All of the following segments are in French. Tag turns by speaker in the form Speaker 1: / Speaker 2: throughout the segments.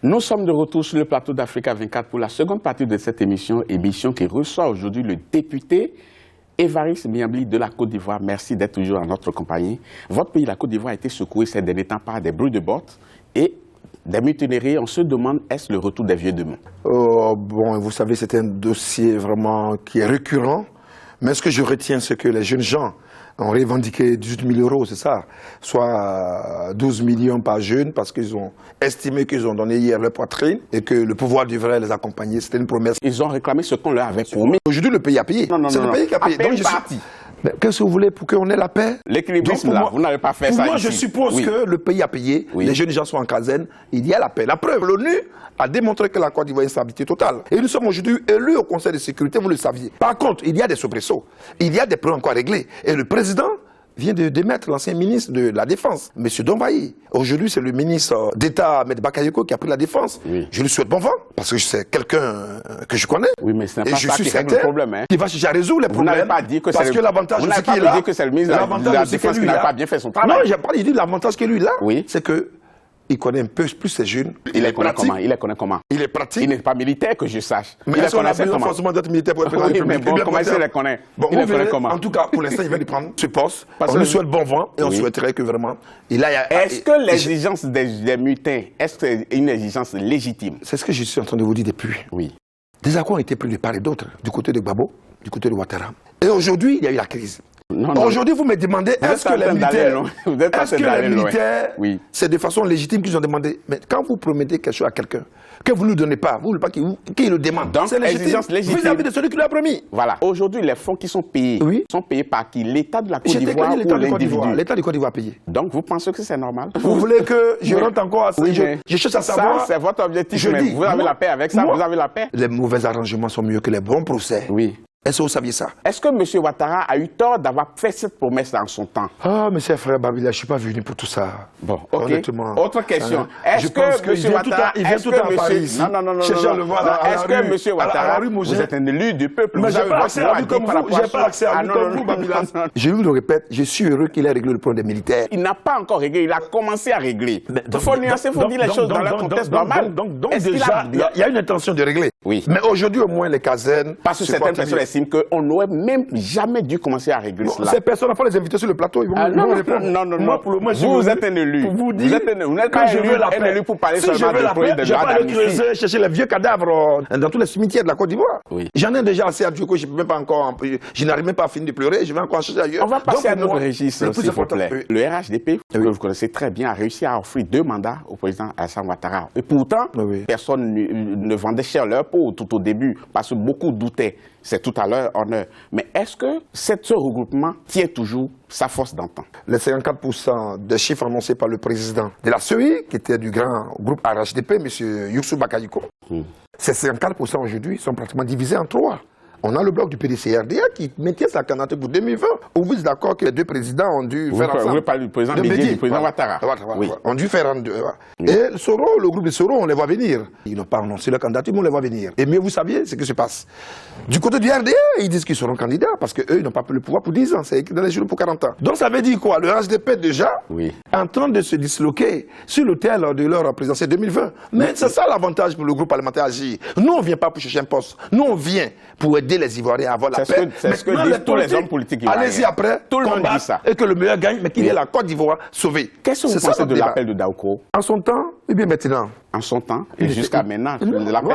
Speaker 1: Nous sommes de retour sur le plateau d'Africa 24 pour la seconde partie de cette émission qui reçoit aujourd'hui le député Évariste Miambli de la Côte d'Ivoire. Merci d'être toujours en notre compagnie. Votre pays, la Côte d'Ivoire, a été secoué ces derniers temps par des bruits de bottes et des mutineries. On se demande, est-ce le retour des vieux démons?
Speaker 2: Bon, vous savez, c'est un dossier vraiment qui est récurrent. Mais ce que je retiens, c'est que les jeunes gens ont revendiqué 18 000 euros, c'est ça, soit 12 millions par jeune, parce qu'ils ont estimé qu'ils ont donné hier leur poitrine et que le pouvoir devrait les accompagner. C'était une promesse.
Speaker 1: Ils ont réclamé ce qu'on leur avait promis.
Speaker 2: Aujourd'hui, le pays a payé. C'est le pays qui a payé. Donc, je suis parti. Qu'est-ce que vous voulez pour qu'on ait la paix?
Speaker 1: L'équilibrisme, là, vous n'avez pas fait ça.
Speaker 2: Moi, je suppose que le pays a payé, les jeunes gens sont en caserne, il y a la paix. La preuve, l'ONU a démontré que la Côte d'Ivoire est une stabilité totale. Et nous sommes aujourd'hui élus au Conseil de sécurité, vous le saviez. Par contre, il y a des soubresauts, il y a des problèmes encore à régler. Et le président vient de démettre l'ancien ministre de la Défense, M. Dombaï. Aujourd'hui, c'est le ministre d'État, M. Bakayoko, qui a pris la Défense. Oui. Je lui souhaite bon vent, parce que c'est quelqu'un que je connais.
Speaker 1: Oui, mais ce n'est pas ça qui règle le problème. Hein.
Speaker 2: Il va chercher à résoudre les problèmes.
Speaker 1: Vous n'avez pas dit que
Speaker 2: parce que l'avantage de ce qu'il est là,
Speaker 1: que c'est le ministre de la Défense qui n'a pas bien fait son travail.
Speaker 2: Non, j'ai pas dit l'avantage qu'il est là, c'est que il connaît un peu plus ces jeunes.
Speaker 1: Il les connaît comment? Il les connaît comment?
Speaker 2: Il est pratique.
Speaker 1: Il n'est pas militaire, que je sache.
Speaker 2: Mais il a besoin forcément d'être militaire pour être président de la République.
Speaker 1: Bon, comment il les connaît?
Speaker 2: Bon, il les connaît comment? En tout cas, pour l'instant, il va lui prendre ce poste. On lui souhaite bon vent et on souhaiterait que vraiment il aille.
Speaker 1: Est-ce que l'exigence des mutins, est-ce une exigence légitime?
Speaker 2: C'est ce que je suis en train de vous dire depuis.
Speaker 1: Oui.
Speaker 2: Des accords ont été pris de part et d'autre, du côté de Gbagbo, du côté de Ouattara. Et aujourd'hui, il y a eu la crise. Aujourd'hui, vous me demandez, est-ce que les militaires, c'est de façon légitime qu'ils ont demandé? Mais quand vous promettez quelque chose à quelqu'un, que vous ne lui donnez pas, vous ne voulez pas qu'il le demande.
Speaker 1: Donc, c'est légitime.
Speaker 2: Vis-à-vis de celui qui lui a promis.
Speaker 1: Voilà. Aujourd'hui, les fonds qui sont payés, sont payés par qui? L'État de la Côte d'Ivoire ou l'individu?
Speaker 2: L'État de Côte d'Ivoire a payé.
Speaker 1: Donc, vous pensez que c'est normal?
Speaker 2: Vous voulez que je rentre encore à ça? Je cherche à savoir.
Speaker 1: Ça, c'est votre objectif. Mais vous avez la paix avec ça? Vous avez la paix?
Speaker 2: Les mauvais arrangements sont mieux que les bons procès.
Speaker 1: Oui.
Speaker 2: Est-ce que vous saviez ça?
Speaker 1: Est-ce que M. Ouattara a eu tort d'avoir fait cette promesse dans son temps?
Speaker 2: Ah, monsieur frère Babila, je ne suis pas venu pour tout ça.
Speaker 1: Bon, ok.
Speaker 2: Honnêtement.
Speaker 1: Autre question. Est-ce que M. Ouattara...
Speaker 2: Il vient tout à Paris.
Speaker 1: Non. Est-ce que M. Ouattara, vous êtes un élu du peuple?
Speaker 2: Mais j'ai pas accès à lui comme vous. J'ai pas accès à lui comme vous, Babila. Je vous le répète, je suis heureux qu'il ait réglé le problème des militaires.
Speaker 1: Il n'a pas encore réglé, il a commencé à régler. Il faut nuancer, il faut dire les choses dans leur contexte normal.
Speaker 2: Donc déjà, il y a une intention de régler.
Speaker 1: Oui.
Speaker 2: Mais aujourd'hui, au moins, les casernes...
Speaker 1: Parce que certaines personnes estiment qu'on n'aurait même jamais dû commencer à régler cela.
Speaker 2: Ces personnes, il faut les inviter sur le plateau. Ils vont répondre.
Speaker 1: Non. Vous êtes un élu.
Speaker 2: Vous dites
Speaker 1: vous n'êtes pas un élu pour parler seulement de problème de droit d'amnistie.
Speaker 2: Chercher les vieux cadavres dans tous les cimetières de la Côte d'Ivoire.
Speaker 1: Oui.
Speaker 2: J'en ai déjà assez à Dieu que je n'arrive même pas à finir de pleurer. Je vais encore chercher ailleurs.
Speaker 1: On va passer à notre registre, s'il vous plaît. Le RHDP, que vous connaissez très bien, a réussi à offrir 2 mandats au président Alassane Ouattara. Et pourtant, personne ne vendait cher leur peau tout au début, parce que beaucoup doutaient. C'est tout à leur honneur. Mais est-ce que ce regroupement tient toujours sa force d'antan?
Speaker 2: Les 54% des chiffres annoncés par le président de la CEI, qui était du grand groupe RHDP, M. Youssou Bakayoko, ces 54% aujourd'hui sont pratiquement divisés en 3. On a le bloc du PDC-RDA qui maintient sa candidature pour 2020. Ou vous êtes d'accord que les 2 présidents ont dû faire ensemble?
Speaker 1: Vous parlez du président Bédié, du président Ouattara.
Speaker 2: Oui. On dû faire en 2. Et Soro, le groupe de Soro, on les voit venir. Ils n'ont pas annoncé leur candidature, mais on les voit venir. Et mieux, vous saviez ce qui se passe. Du côté du RDA, ils disent qu'ils seront candidats parce qu'eux, ils n'ont pas le pouvoir pour 10 ans. C'est écrit dans les journaux pour 40 ans. Donc ça veut dire quoi? Le HDP déjà en train de se disloquer sur l'autel de leur présidentielle 2020. Mais c'est ça l'avantage pour le groupe parlementaire Agir. Nous, on ne vient pas pour chercher un poste. Nous, on vient pour aider les Ivoiriens à avoir la paix.
Speaker 1: C'est ce que disent tous les hommes politiques ivoiriens.
Speaker 2: Allez-y après,
Speaker 1: tout le monde dit ça.
Speaker 2: Et que le meilleur gagne, mais qu'il y ait la Côte d'Ivoire sauvée.
Speaker 1: Qu'est-ce que vous pensez de l'appel de Daouko?
Speaker 2: En son temps, et bien maintenant.
Speaker 1: En son temps, et jusqu'à maintenant.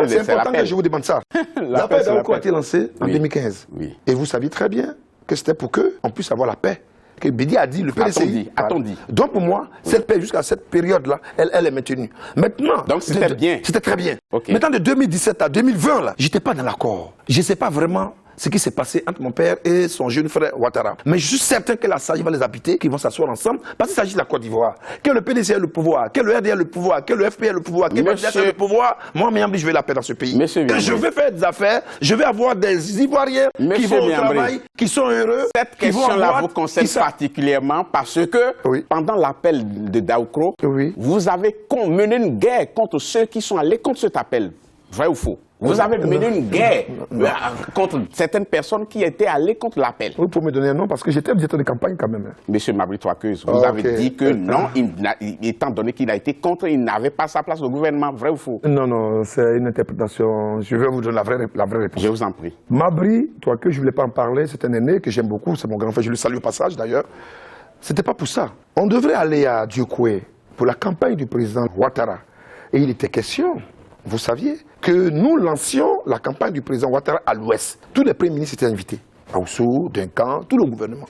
Speaker 2: C'est important que je vous demande ça. L'appel de Daouko a été lancé en 2015. Et vous saviez très bien que c'était pour qu'on puisse avoir la paix. Que Bédié a dit, le PDCI.
Speaker 1: Attendez.
Speaker 2: Donc pour moi, cette paix jusqu'à cette période-là, elle est maintenue. Maintenant.
Speaker 1: Donc c'était bien.
Speaker 2: C'était très bien. Maintenant de 2017 à 2020, là, j'étais pas dans l'accord. Je ne sais pas vraiment ce qui s'est passé entre mon père et son jeune frère Ouattara. Mais je suis certain que la SAGE va les habiter, qu'ils vont s'asseoir ensemble, parce qu'il s'agit de la Côte d'Ivoire. Que le PDC ait le pouvoir, que le RDA ait le pouvoir, que le FP ait le pouvoir, que le PDC ait le pouvoir. Moi, Miambli, je veux la paix dans ce pays. Et je vais faire des affaires, je vais avoir des Ivoiriens qui vont au travail, qui sont heureux.
Speaker 1: Cette question-là vous concerne particulièrement parce que pendant l'appel de Daouko, vous avez mené une guerre contre ceux qui sont allés contre cet appel. Vrai ou faux? Vous avez mené une guerre contre certaines personnes qui étaient allées contre l'appel.
Speaker 2: Vous pouvez me donner un nom parce que j'étais directeur de campagne quand même.
Speaker 1: Monsieur Mabry Touakeuse, vous avez dit que non, étant donné qu'il a été contre, il n'avait pas sa place au gouvernement. Vrai ou faux?
Speaker 2: Non, c'est une interprétation. Je vais vous donner la vraie réponse.
Speaker 1: Je vous en prie.
Speaker 2: Mabry Touakeuse, je ne voulais pas en parler, c'est un aîné que j'aime beaucoup, c'est mon grand frère, je le salue au passage d'ailleurs. C'était pas pour ça. On devrait aller à Diokoué pour la campagne du président Ouattara. Et il était question, vous saviez, que nous lancions la campagne du président Ouattara à l'ouest. Tous les premiers ministres étaient invités. Aoussou, Duncan, tout le gouvernement.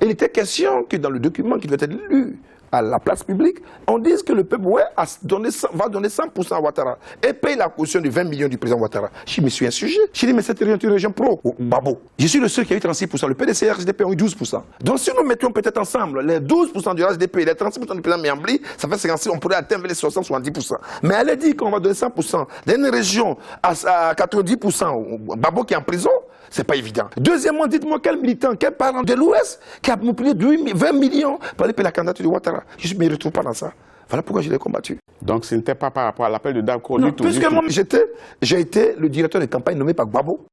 Speaker 2: Et il était question que dans le document qui devait être lu à la place publique, on dise que le peuple va donner 100% à Ouattara et paye la caution de 20 millions du président Ouattara. Je me suis insurgé. Je dis, mais cette région est une région pro, Babo. Je suis le seul qui a eu 36%. Le PDC et RHDP ont eu 12%. Donc si nous mettions peut-être ensemble les 12% du RHDP et les 36% du président Miambli, ça fait 56%, on pourrait atteindre les 60-70%. Mais elle a dit qu'on va donner 100% dans une région à 90%, Babo qui est en prison, c'est pas évident. Deuxièmement, dites-moi quel militant, quel parent de l'Ouest qui a manipulé 20 millions pour aller payer la candidature de Ouattara. Je ne me retrouve pas dans ça. Voilà pourquoi je l'ai combattu.
Speaker 1: Donc ce n'était pas par rapport à l'appel de Dako du tout.
Speaker 2: Puisque moi, j'ai été le directeur de campagne nommé par Gbagbo,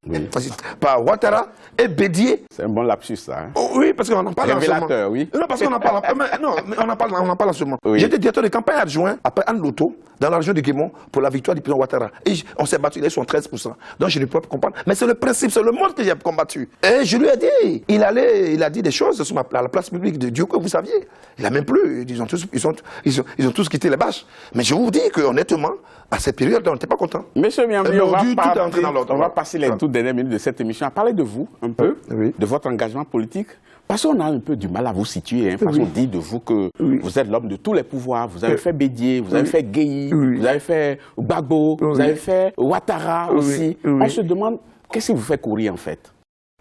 Speaker 2: par Ouattara et Bédié.
Speaker 1: C'est un bon lapsus, ça. Hein?
Speaker 2: Oh, oui, parce qu'on en parle en ce moment.
Speaker 1: Oui.
Speaker 2: Non, parce qu'on en parle. On en parle en ce moment.
Speaker 1: Oui.
Speaker 2: J'étais directeur de campagne adjoint après Anne Loto, dans la région de Guémon, pour la victoire du président Ouattara. Et on s'est battu, il est sur 13%. Donc je ne peux pas comprendre. Mais c'est le principe, c'est le monde que j'ai combattu. Et je lui ai dit, il a dit des choses sur la place publique de Dieu que vous saviez. Il n'a même plus. Ils ont tous quitté les bâches. Mais je vous dis que honnêtement, à cette période, on n'était pas content.
Speaker 1: Monsieur Miambly, on va passer les toutes dernières minutes de cette émission à parler de vous un peu, de votre engagement politique. Parce qu'on a un peu du mal à vous situer. Hein, parce qu'on dit de vous que vous êtes l'homme de tous les pouvoirs. Vous avez fait Bédié, vous avez fait Gueye, vous avez fait Gbagbo, vous avez fait Ouattara aussi. On se demande, qu'est-ce qui vous fait courir en fait?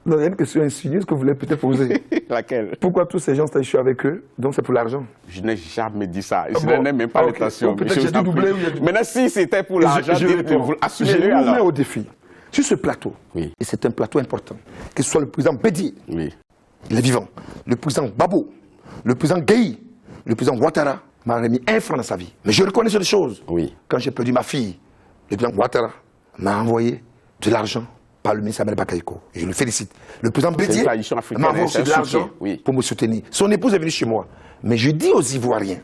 Speaker 2: Non, il y a une question insidieuse que vous voulez peut-être poser.
Speaker 1: Laquelle?
Speaker 2: Pourquoi tous ces gens sont échoués avec eux? Donc c'est pour l'argent.
Speaker 1: Je n'ai jamais dit ça. Je n'en ai même pas l'intention.
Speaker 2: Peut-être j'ai doublé ou il y a du...
Speaker 1: Maintenant, si c'était pour l'argent, assumez-le alors.
Speaker 2: Je vous mets au défi. Sur ce plateau, et c'est un plateau important, que ce soit le président Bédié, il est vivant, le président Babo, le président Gueye, le président Ouattara m'a remis 1 franc dans sa vie. Mais je reconnais ces choses. Quand j'ai perdu ma fille, le président Ouattara m'a envoyé de l'argent par le ministre Abel Bakayoko. Et je le félicite. Le président Bédié m'a envoyé de l'argent pour me soutenir. Son épouse est venue chez moi. Mais je dis aux Ivoiriens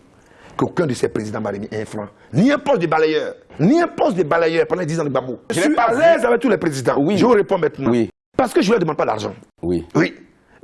Speaker 2: qu'aucun de ces présidents m'a remis 1 franc. Ni un poste de balayeur. Ni un poste de balayeur pendant 10 ans de Gbagbo. Je suis à l'aise avec tous les présidents. Je vous réponds maintenant. Parce que je ne leur demande pas d'argent.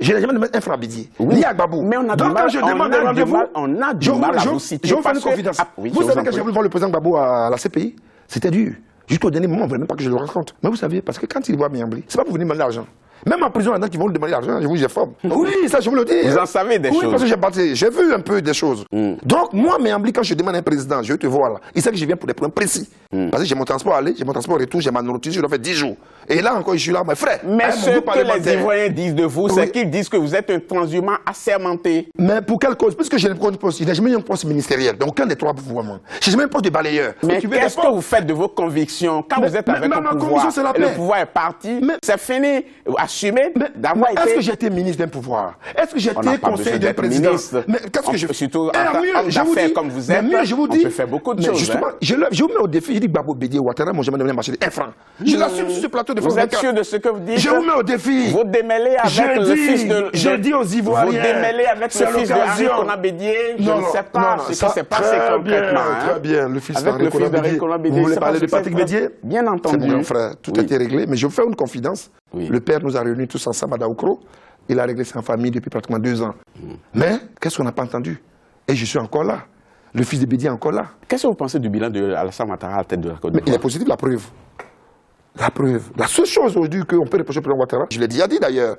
Speaker 2: Je n'ai jamais demandé 1 franc à Bédié. Ni à Gbagbo.
Speaker 1: Mais on a
Speaker 2: donc quand je demande un rendez-vous,
Speaker 1: on a du mal à vous citer.
Speaker 2: Je vous fais une confidence. Vous savez quand j'ai voulu voir le président Gbagbo à la CPI, c'était dur. Jusqu'au dernier moment, on ne voulait même pas que je le rencontre. Mais vous savez, parce que quand il voit Miambly, ce n'est pas pour venir demander l'argent. Même en prison, il y en a qui vont lui demander l'argent, je vous j'informe. Oui, ça je vous le dis.
Speaker 1: Vous en savez des choses.
Speaker 2: Oui, parce que j'ai vu un peu des choses. Donc moi, Miambly, quand je demande à un président, je vais te voir là, il sait que je viens pour des problèmes précis. Parce que j'ai mon transport à aller, j'ai mon transport au retour, j'ai ma nourriture, je dois faire 10 jours. Et là encore, je suis là, mes frères.
Speaker 1: Mais ce que les Ivoiriens disent de vous, c'est qu'ils disent que vous êtes un transhumant assermenté.
Speaker 2: Mais pour quelle cause? Puisque j'ai un poste, il n'a jamais eu un poste ministériel, donc aucun des 3 pouvoirs. Je n'ai jamais un poste de balayeur.
Speaker 1: Mais qu'est-ce que vous faites de vos convictions quand vous êtes avec le pouvoir et le pouvoir est parti? C'est fini, assumez d'avoir été...
Speaker 2: Est-ce que j'ai été ministre d'un pouvoir? Est-ce que j'ai été conseiller d'un président?
Speaker 1: Mais qu'est-ce que je fais? Surtout homme d'affaires comme vous êtes, on peut faire beaucoup de choses.
Speaker 2: Justement, je vous mets au défi, je dis Gbagbo, Bédié, Ouattara, moi j'ai jamais donné un marché de 1 franc. Je l'assume sur ce plateau de France.
Speaker 1: Vous êtes sûr de ce que vous dites?
Speaker 2: Je vous mets au défi.
Speaker 1: Vous démêlez avec le fils de...
Speaker 2: Je dis aux Ivoiriens.
Speaker 1: Vous démêlez avec le fils de Henri Konan Bédié. Je ne sais pas ce qui s'est passé concrètement.
Speaker 2: Très bien, le fils d'Henri Konan Bédié. Vous voulez parler de Patrick Bédié?
Speaker 1: Bien entendu.
Speaker 2: C'est mon frère, tout a été réglé. Mais je vous fais une confidence. Le père nous a réunis tous ensemble à Daoukro. Il a réglé sa famille depuis pratiquement 2 ans. Mais qu'est-ce qu'on n'a pas entendu? Et je suis encore là. Le fils de Bédié est encore là.
Speaker 1: Qu'est-ce que vous pensez du bilan de Alassane Ouattara à la tête de la Côte d'Ivoire?
Speaker 2: Il est positif, la preuve. La preuve. La seule chose aujourd'hui qu'on peut reprocher au président Ouattara, je l'ai déjà dit d'ailleurs,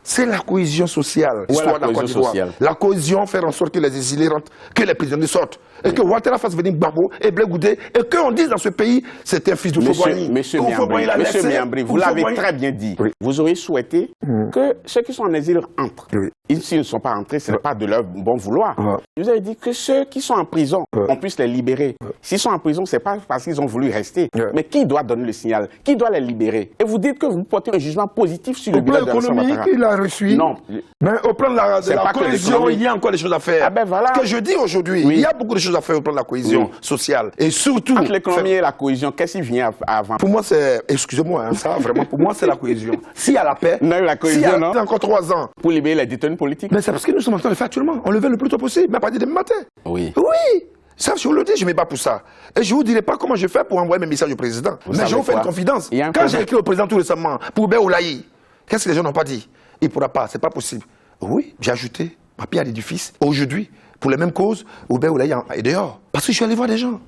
Speaker 2: c'est la cohésion sociale.
Speaker 1: L'histoire de la Côte d'Ivoire.
Speaker 2: La cohésion, faire en sorte que les exilés rentrent, que les prisonniers sortent. Et que Ouattara fasse venir Gbagbo et Blé Goudé. Et qu'on dise dans ce pays, c'est un fils de Fobouani.
Speaker 1: Monsieur Miambly, vous l'avez très bien dit. Vous auriez souhaité que ceux qui sont en exil entrent. S'ils ne sont pas entrés, ce n'est pas de leur bon vouloir. Vous avez dit que ceux qui sont en prison, on puisse les libérer. S'ils sont en prison, ce n'est pas parce qu'ils ont voulu rester. Mais qui doit donner le signal? Qui doit les libérer? Et vous dites que vous portez un jugement positif sur le bilan de Alassane Ouattara.
Speaker 2: pas reçu.
Speaker 1: Non.
Speaker 2: Mais au plan de la cohésion, il y a encore des choses à faire.
Speaker 1: Ah ben voilà.
Speaker 2: Ce que je dis aujourd'hui, il y a beaucoup de choses à faire au plan de la cohésion sociale. Et surtout...
Speaker 1: Entre l'économie et la cohésion, qu'est-ce qui vient avant?
Speaker 2: Pour moi, c'est... Excusez-moi, hein, ça, vraiment, pour moi, c'est la cohésion. S'il y a la paix...
Speaker 1: Non, la cohésion, non.
Speaker 2: Il y a encore 3 ans.
Speaker 1: Pour libérer les détenus politiques.
Speaker 2: Mais c'est parce que nous sommes en train de le faire actuellement. On le veut le plus tôt possible, mais à partir demain matin.
Speaker 1: Oui.
Speaker 2: Oui. Ça, je vous le dis, je ne mets pas pour ça. Et je ne vous dirai pas comment je fais pour envoyer mes messages au président. Mais je vous fais une confidence. Quand j'ai écrit au président tout récemment, pour Béoulaï, qu'est-ce que les gens n'ont pas dit? Il ne pourra pas, c'est pas possible. Oui, j'ai ajouté ma pierre à l'édifice. Aujourd'hui, pour les mêmes causes, Béoulaï est dehors. Parce que je suis allé voir des gens.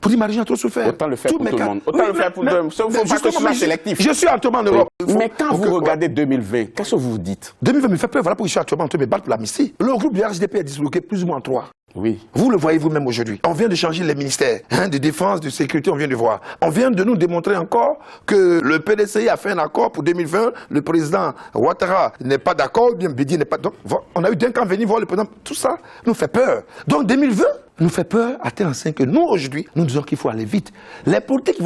Speaker 2: Pour dire, Marie-Jeanne a trop souffert.
Speaker 1: Autant le faire pour tout le monde. Autant le faire pour tout le monde. Sauf que ce soit sélectif.
Speaker 2: Je suis actuellement en Europe.
Speaker 1: Mais quand vous regardez 2020, qu'est-ce que vous vous dites?
Speaker 2: 2020 me fait peur. Voilà pourquoi je suis actuellement en train de me battre pour l'amnistie. Le groupe du RHDP est disloqué plus ou moins en 3.
Speaker 1: Oui.
Speaker 2: Vous le voyez vous-même aujourd'hui. On vient de changer les ministères de défense, de sécurité, on vient de voir. On vient de nous démontrer encore que le PDCI a fait un accord pour 2020. Le président Ouattara n'est pas d'accord, bien Bédi n'est pas... Donc, on a eu d'un camp venir voir le président. Tout ça nous fait peur. Donc 2020 nous fait peur à tel enseigne que nous, aujourd'hui, nous disons qu'il faut aller vite. Les politiques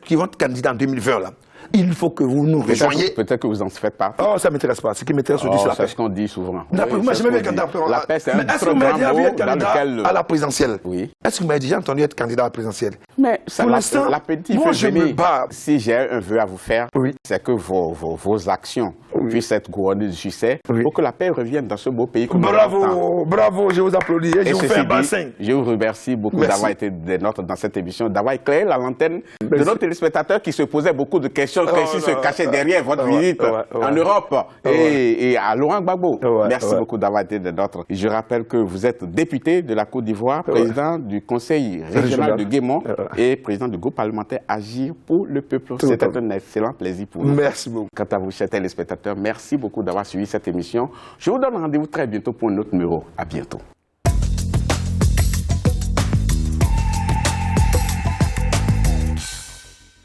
Speaker 2: qui vont être candidats en 2020, là, il faut que vous nous rejoigniez.
Speaker 1: Peut-être que vous en faites pas.
Speaker 2: Oh, ça ne m'intéresse pas. Ce qui m'intéresse aujourd'hui, c'est la paix.
Speaker 1: C'est ce qu'on dit souvent.
Speaker 2: Moi, j'aimais bien candidat
Speaker 1: la paix, c'est un
Speaker 2: est-ce que vous m'avez déjà vu être candidat à la présidentielle?
Speaker 1: Oui.
Speaker 2: Est-ce que vous m'avez déjà entendu être candidat à la présidentielle?
Speaker 1: Mais pour l'instant, moi,
Speaker 2: je me bats.
Speaker 1: Si j'ai un vœu à vous faire, c'est que vos actions puissent être couronnées de succès pour que la paix revienne dans ce beau pays.
Speaker 2: Bravo, bravo, je vous applaudis et je vous fais un bassin.
Speaker 1: Je vous remercie beaucoup d'avoir été des nôtres dans cette émission, d'avoir éclairé la lanterne de nos téléspectateurs qui se posaient beaucoup de questions précises, se cachaient derrière votre visite en Europe et à Laurent Gbagbo. Merci beaucoup d'avoir été des nôtres. Je rappelle que vous êtes député de la Côte d'Ivoire, président du Conseil régional de Guémont et président du groupe parlementaire Agir pour le peuple. C'était un excellent plaisir pour nous.
Speaker 2: Merci beaucoup.
Speaker 1: Quant à vous, chers téléspectateurs, merci beaucoup d'avoir suivi cette émission. Je vous donne rendez-vous très bientôt pour un autre numéro. À bientôt.